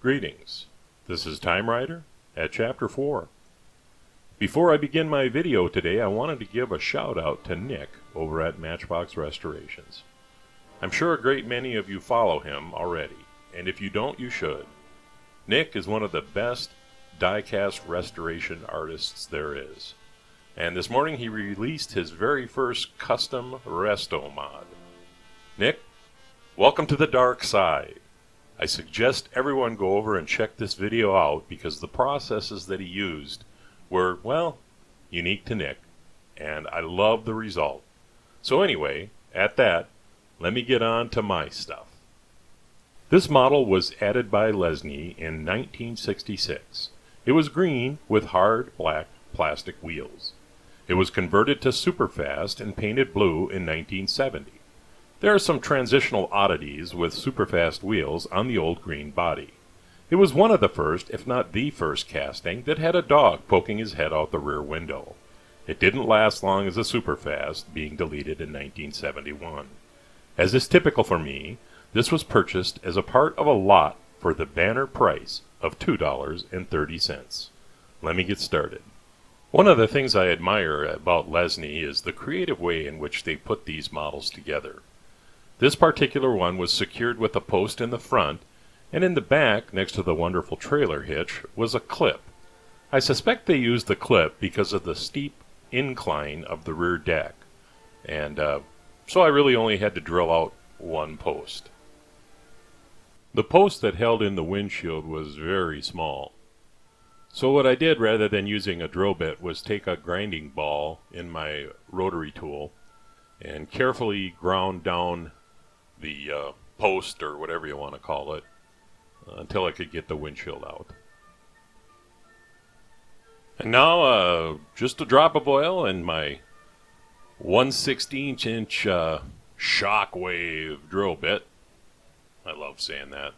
Greetings, this is TimeRider at Chapter 4. Before I begin my video today, I wanted to give a shout out to Nick over at Matchbox Restorations. I'm sure a great many of you follow him already, and if you don't, you should. Nick is one of the best diecast restoration artists there is, and this morning he released his very first custom resto mod. Nick, welcome to the dark side. I suggest everyone go over and check this video out because the processes that he used were, well, unique to Nick, and I love the result. So anyway, at that, let me get on to my stuff. This model was added by Lesney in 1966. It was green with hard black plastic wheels. It was converted to superfast and painted blue in 1970. There are some transitional oddities with superfast wheels on the old green body. It was one of the first, if not the first casting that had a dog poking his head out the rear window. It didn't last long as a superfast, being deleted in 1971. As is typical for me, this was purchased as a part of a lot for the banner price of $2.30. Let me get started. One of the things I admire about Lesney is the creative way in which they put these models together. This particular one was secured with a post in the front, and in the back, next to the wonderful trailer hitch, was a clip. I suspect they used the clip because of the steep incline of the rear deck, and so I really only had to drill out one post. The post that held in the windshield was very small. So what I did, rather than using a drill bit, was take a grinding ball in my rotary tool and carefully ground down the post, or whatever you want to call it, until I could get the windshield out. And now just a drop of oil and my 1/16 inch shockwave drill bit. I love saying that.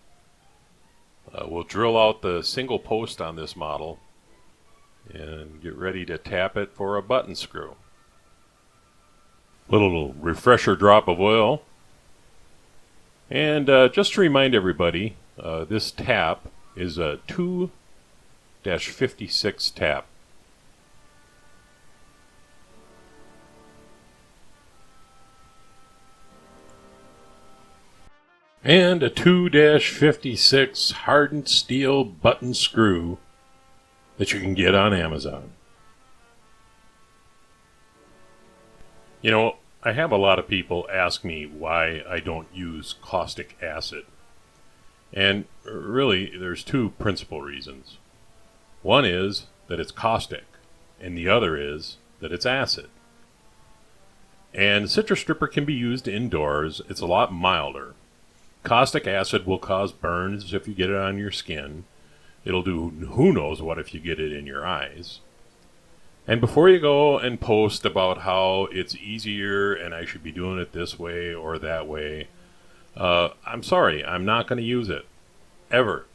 We'll drill out the single post on this model and get ready to tap it for a button screw. Little refresher drop of oil. And just to remind everybody, this tap is a 2-56 tap. And a 2-56 hardened steel button screw that you can get on Amazon. You know, I have a lot of people ask me why I don't use caustic acid. And really, there's two principal reasons. One is that it's caustic, and the other is that it's acid. And citrus stripper can be used indoors. It's a lot milder. Caustic acid will cause burns if you get it on your skin. It'll do who knows what if you get it in your eyes. And before you go and post about how it's easier and I should be doing it this way or that way, I'm sorry, I'm not going to use it. Ever.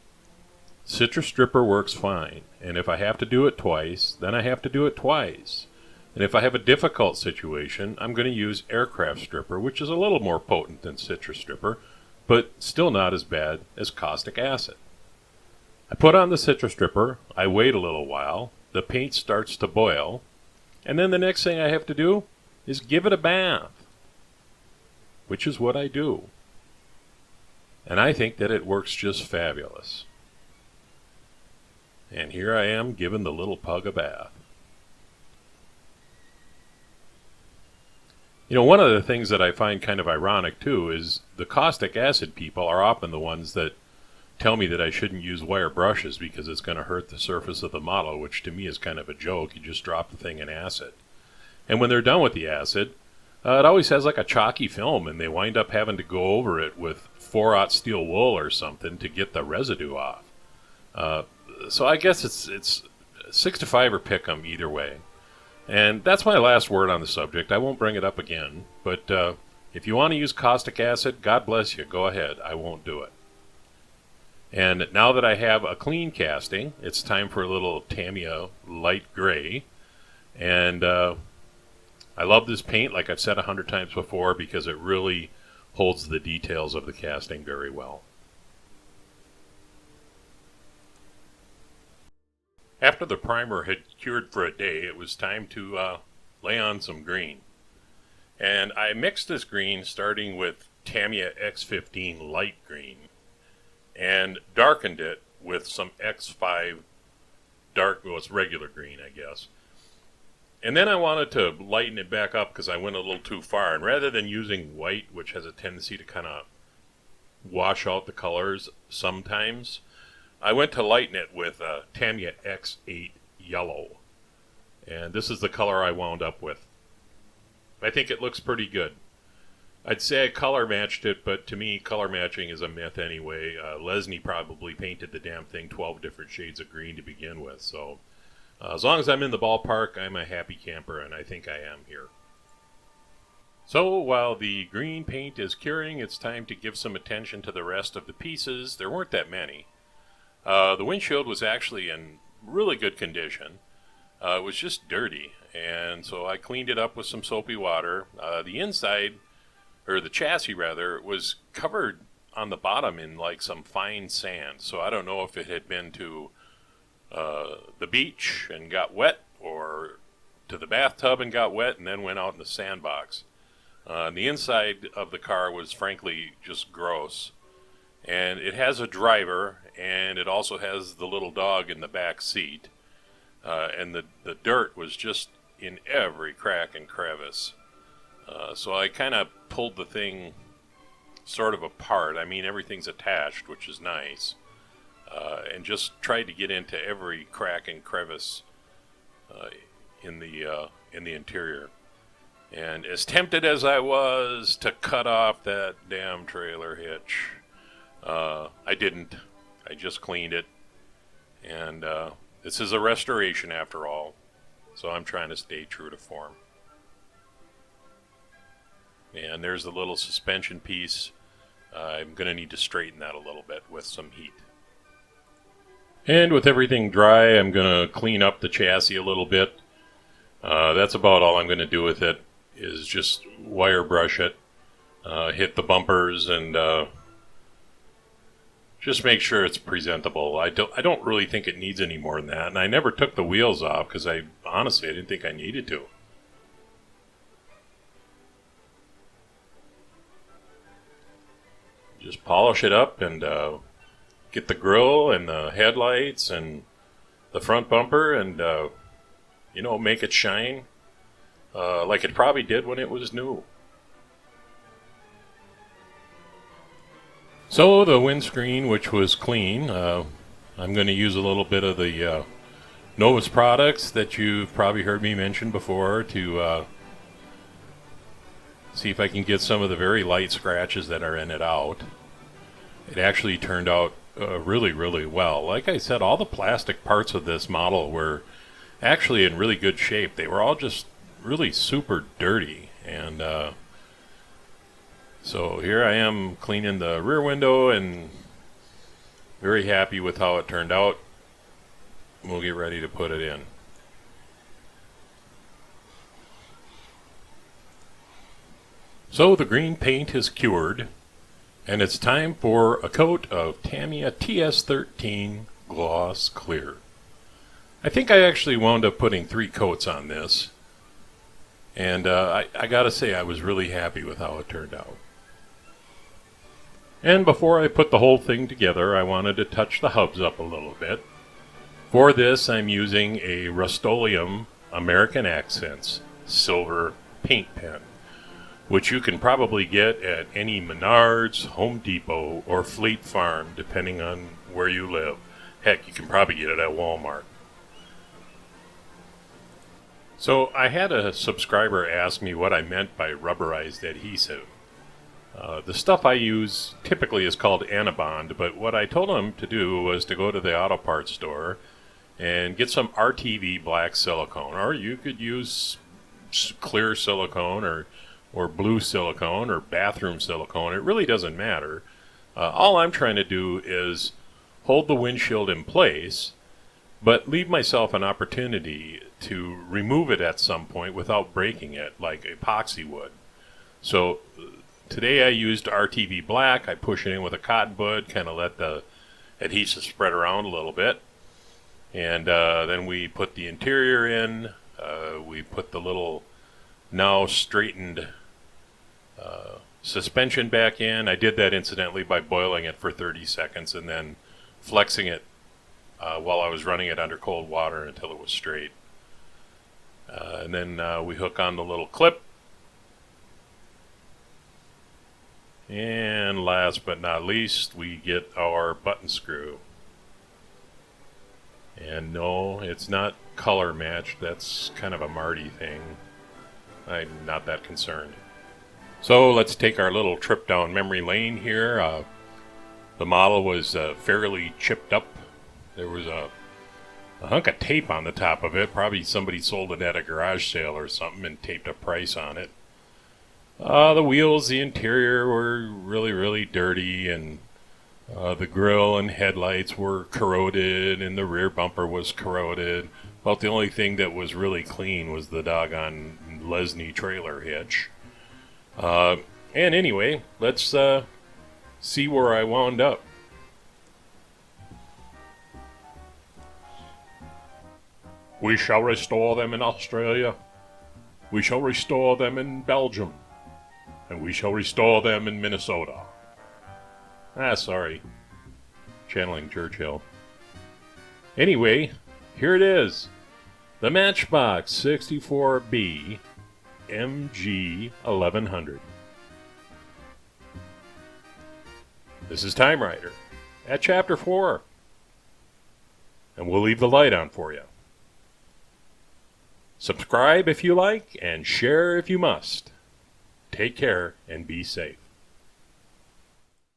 Citrus stripper works fine, and if I have to do it twice, then I have to do it twice. And if I have a difficult situation, I'm going to use aircraft stripper, which is a little more potent than citrus stripper, but still not as bad as caustic acid. I put on the citrus stripper, I wait a little while, the paint starts to boil, and then the next thing I have to do is give it a bath, which is what I do. And I think that it works just fabulous. And here I am giving the little pug a bath. You know, one of the things that I find kind of ironic too is the caustic acid people are often the ones that tell me that I shouldn't use wire brushes because it's going to hurt the surface of the model, which to me is kind of a joke. You just drop the thing in acid. And when they're done with the acid, it always has like a chalky film, and they wind up having to go over it with 4/0 steel wool or something to get the residue off. So I guess it's 6 to 5 or pick 'em either way. And that's my last word on the subject. I won't bring it up again. But if you want to use caustic acid, God bless you. Go ahead. I won't do it. And now that I have a clean casting, it's time for a little Tamiya light gray. And I love this paint, like I've said 100 times before, because it really holds the details of the casting very well. After the primer had cured for a day, it was time to lay on some green. And I mixed this green starting with Tamiya X15 light green and darkened it with some X5 dark, well, it's regular green, I guess. And then I wanted to lighten it back up because I went a little too far. And rather than using white, which has a tendency to kind of wash out the colors sometimes, I went to lighten it with Tamiya X8 yellow. And this is the color I wound up with. I think it looks pretty good. I'd say I color matched it, but to me, color matching is a myth anyway. Lesney probably painted the damn thing 12 different shades of green to begin with. So as long as I'm in the ballpark, I'm a happy camper, and I think I am here. So while the green paint is curing, it's time to give some attention to the rest of the pieces. There weren't that many. The windshield was actually in really good condition. It was just dirty, and so I cleaned it up with some soapy water. The inside, or the chassis rather, was covered on the bottom in like some fine sand. So I don't know if it had been to the beach and got wet, or to the bathtub and got wet and then went out in the sandbox. The inside of the car was frankly just gross. And it has a driver, and it also has the little dog in the back seat. And the dirt was just in every crack and crevice. So I kind of pulled the thing sort of apart. I mean, everything's attached, which is nice. And just tried to get into every crack and crevice in the interior. And as tempted as I was to cut off that damn trailer hitch, I didn't. I just cleaned it. And this is a restoration after all, so I'm trying to stay true to form. And there's the little suspension piece. I'm going to need to straighten that a little bit with some heat. And with everything dry, I'm going to clean up the chassis a little bit. That's about all I'm going to do with it, is just wire brush it, hit the bumpers, and just make sure it's presentable. I don't really think it needs any more than that, and I never took the wheels off because honestly I didn't think I needed to. Just polish it up and get the grille and the headlights and the front bumper and make it shine like it probably did when it was new. So the windscreen, which was clean, I'm going to use a little bit of the Novus products that you've probably heard me mention before to see if I can get some of the very light scratches that are in it out. It actually turned out really, really well. Like I said, all the plastic parts of this model were actually in really good shape. They were all just really super dirty, and so here I am cleaning the rear window and very happy with how it turned out. We'll get ready to put it in. So the green paint is cured, and it's time for a coat of Tamiya TS13 Gloss Clear. I think I actually wound up putting 3 coats on this, and I gotta say I was really happy with how it turned out. And before I put the whole thing together, I wanted to touch the hubs up a little bit. For this, I'm using a Rust-Oleum American Accents silver paint pen, which you can probably get at any Menards, Home Depot, or Fleet Farm, depending on where you live. Heck, you can probably get it at Walmart. So I had a subscriber ask me what I meant by rubberized adhesive. The stuff I use typically is called Anabond, but what I told him to do was to go to the auto parts store and get some RTV black silicone, or you could use clear silicone or blue silicone or bathroom silicone. It really doesn't matter. All I'm trying to do is hold the windshield in place, but leave myself an opportunity to remove it at some point without breaking it like epoxy would. So today I used RTV black. I push it in with a cotton bud, kind of let the adhesive spread around a little bit. And then we put the interior in. We put the little now straightened suspension back in. I did that incidentally by boiling it for 30 seconds and then flexing it while I was running it under cold water until it was straight. And then we hook on the little clip. And last but not least, we get our button screw. And no, it's not color matched. That's kind of a Marty thing. I'm not that concerned. So let's take our little trip down memory lane here. The model was fairly chipped up. There was a hunk of tape on the top of it. Probably somebody sold it at a garage sale or something and taped a price on it. The wheels, the interior were really, really dirty, and the grille and headlights were corroded, and the rear bumper was corroded. About the only thing that was really clean was the doggone Lesney trailer hitch. And anyway, let's see where I wound up. We shall restore them in Australia. We shall restore them in Belgium. And we shall restore them in Minnesota. Sorry. Channeling Churchill. Anyway, here it is. The Matchbox 64B MG 1100. This is TimeRider at Chapter 4. And we'll leave the light on for you. Subscribe if you like, and share if you must. Take care and be safe.